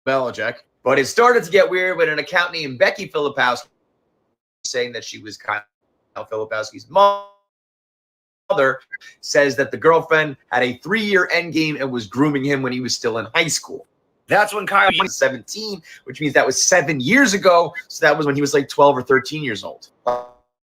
Belichick. But it started to get weird when an account named Becky Filipowski saying that she was Kyle Filipowski's mother says that the girlfriend had a 3-year endgame and was grooming him when he was still in high school. That's when Kyle was 17, which means that was 7 years ago. So that was when he was like 12 or 13 years old.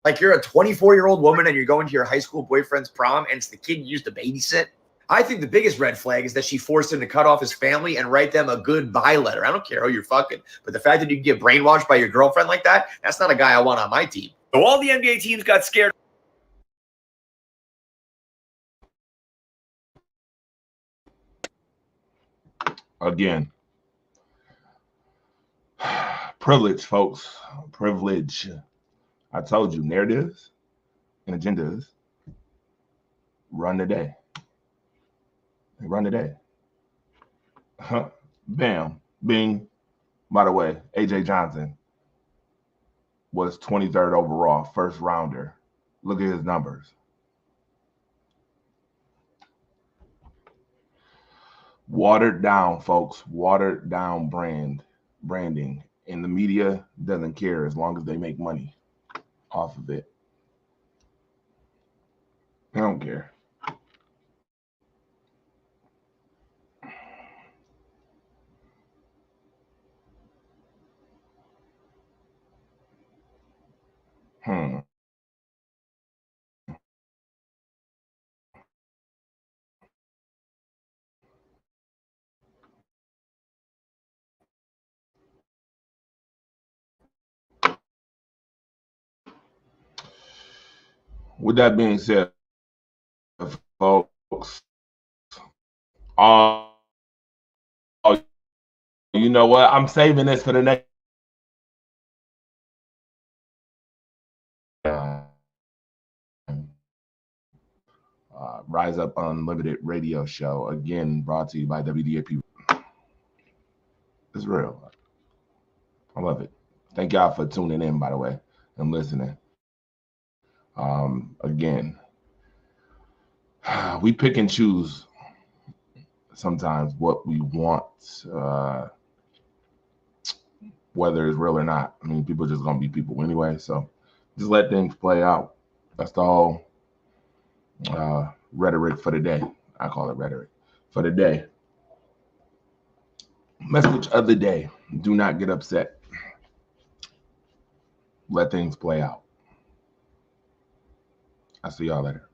Like you're a 24-year-old woman and you're going to your high school boyfriend's prom and it's the kid you used to babysit. I think the biggest red flag is that she forced him to cut off his family and write them a goodbye letter. I don't care who you're fucking, but the fact that you can get brainwashed by your girlfriend like that, that's not a guy I want on my team. So all the NBA teams got scared. Again, privilege, folks. Privilege. I told you, narratives and agendas run the day. They run the day. Bam. Bing. By the way, AJ Johnson was 23rd overall, first rounder. Look at his numbers. Watered down, folks. Watered down branding. And the media doesn't care as long as they make money off of it. I don't care. With that being said, folks, you know what? I'm saving this for the next. Rise Up Unlimited radio show, again brought to you by WDAP. It's real. I love it. Thank y'all for tuning in, by the way, and listening. Again, we pick and choose sometimes what we want, whether it's real or not. I mean, people are just gonna be people anyway, so just let things play out. That's the whole rhetoric for the day. I call it rhetoric for the day. Message of the day: do not get upset. Let things play out. I'll see y'all later.